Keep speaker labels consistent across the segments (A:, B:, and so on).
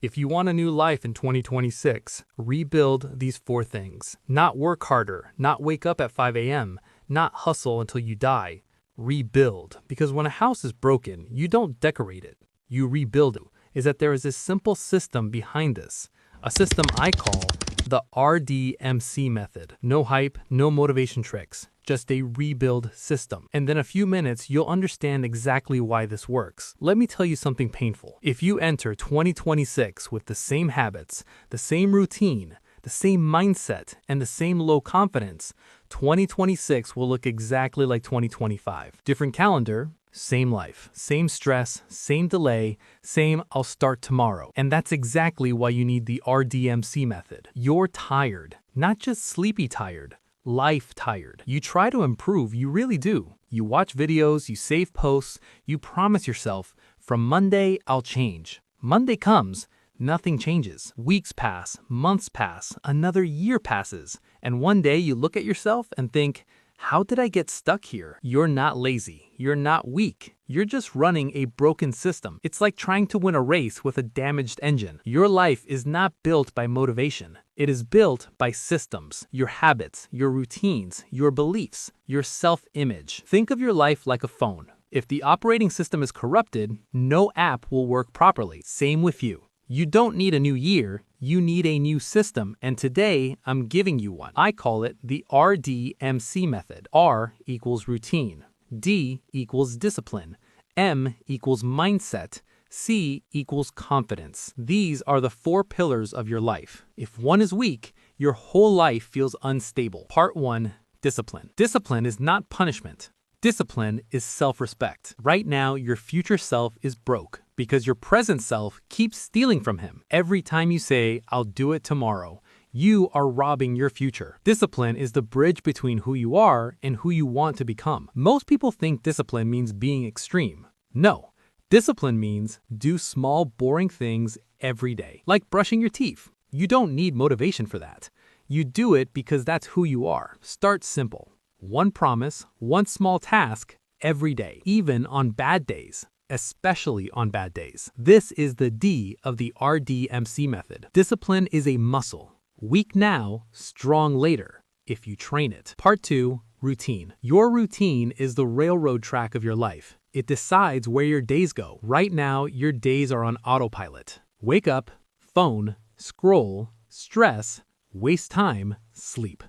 A: If you want a new life in 2026, rebuild these 4 things. Not work harder, not wake up at 5 a.m., not hustle until you die. Rebuild. Because when a house is broken, you don't decorate it. You rebuild it. Is that there is a simple system behind this. A system I call the RDMC method. No hype, no motivation tricks, just a rebuild system. And in a few minutes, you'll understand exactly why this works. Let me tell you something painful. If you enter 2026 with the same habits, the same routine, the same mindset, and the same low confidence, 2026 will look exactly like 2025. Different calendar, same life, same stress, same delay, same I'll start tomorrow. And that's exactly why you need the RDMC method. You're tired, not just sleepy tired, life tired. You try to improve, you really do. You watch videos, you save posts, you promise yourself, from Monday I'll change. Monday comes, nothing changes. Weeks pass, months pass, another year passes, and one day you look at yourself and think, how did I get stuck here? You're not lazy. You're not weak. You're just running a broken system. It's like trying to win a race with a damaged engine. Your life is not built by motivation. It is built by systems, your habits, your routines, your beliefs, your self-image. Think of your life like a phone. If the operating system is corrupted, no app will work properly. Same with you. You don't need a new year, you need a new system, and today I'm giving you one. I call it the RDMC method. R equals routine, D equals discipline, M equals mindset, C equals confidence. These are the 4 pillars of your life. If one is weak, your whole life feels unstable. Part 1, discipline. Discipline is not punishment. Discipline is self-respect. Right now, your future self is broke because your present self keeps stealing from him. Every time you say, I'll do it tomorrow, you are robbing your future. Discipline is the bridge between who you are and who you want to become. Most people think discipline means being extreme. No, discipline means do small, boring things every day, like brushing your teeth. You don't need motivation for that. You do it because that's who you are. Start simple. One promise, one small task every day, even on bad days, especially on bad days. This is the D of the RDMC method. Discipline is a muscle. Weak now, strong later, if you train it. Part 2, routine. Your routine is the railroad track of your life. It decides where your days go. Right now, your days are on autopilot. Wake up, phone, scroll, stress, waste time, sleep.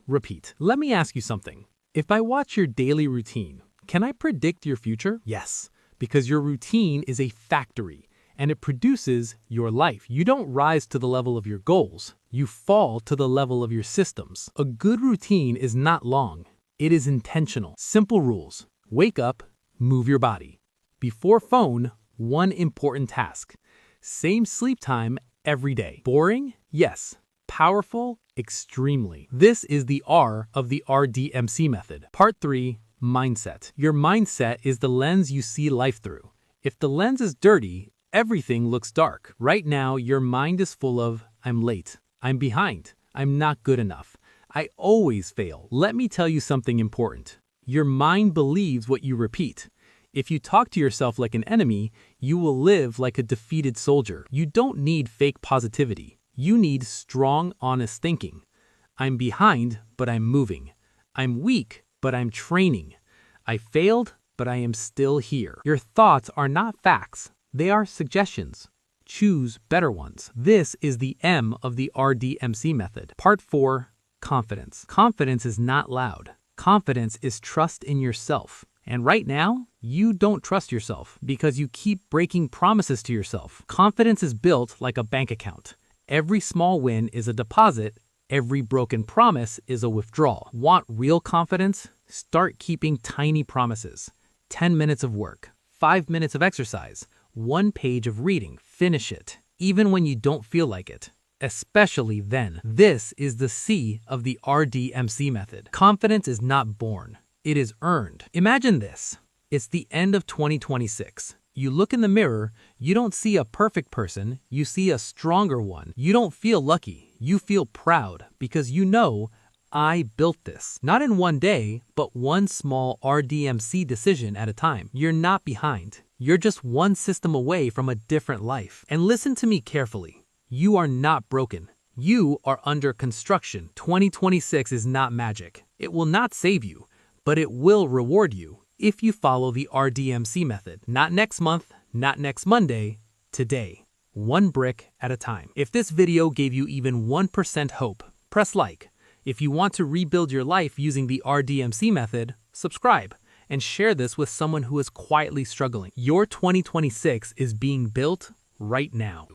A: Repeat. Let me ask you something. If I watch your daily routine, can I predict your future? Yes, because your routine is a factory and it produces your life. You don't rise to the level of your goals. You fall to the level of your systems. A good routine is not long. It is intentional. Simple rules. Wake up, move your body. Before phone, one important task. Same sleep time every day. Boring? Yes. Powerful? Extremely. This is the R of the RDMC method. Part 3, mindset. Your mindset is the lens you see life through. If the lens is dirty, everything looks dark. Right now, your mind is full of, I'm late, I'm behind, I'm not good enough, I always fail. Let me tell you something important. Your mind believes what you repeat. If you talk to yourself like an enemy, you will live like a defeated soldier. You don't need fake positivity. You need strong, honest thinking. I'm behind, but I'm moving. I'm weak, but I'm training. I failed, but I am still here. Your thoughts are not facts. They are suggestions. Choose better ones. This is the M of the RDMC method. Part 4, confidence. Confidence is not loud. Confidence is trust in yourself. And right now, you don't trust yourself because you keep breaking promises to yourself. Confidence is built like a bank account. Every small win is a deposit. Every broken promise is a withdrawal. Want real confidence? Start keeping tiny promises. 10 minutes of work, 5 minutes of exercise, 1 page of reading. Finish it, even when you don't feel like it. Especially then. This is the C of the RDMC method. Confidence is not born. It is earned. Imagine this. It's the end of 2026. You look in the mirror, you don't see a perfect person, you see a stronger one. You don't feel lucky, you feel proud because you know, I built this. Not in one day, but one small RDMC decision at a time. You're not behind, You're just one system away from a different life. And listen to me carefully. You are not broken. You are under construction. 2026 is not magic. It will not save you, but it will reward you if you follow the RDMC method. Not next month, not next Monday, today. One brick at a time. If this video gave you even 1% hope, press like. If you want to rebuild your life using the RDMC method, subscribe and share this with someone who is quietly struggling. Your 2026 is being built right now.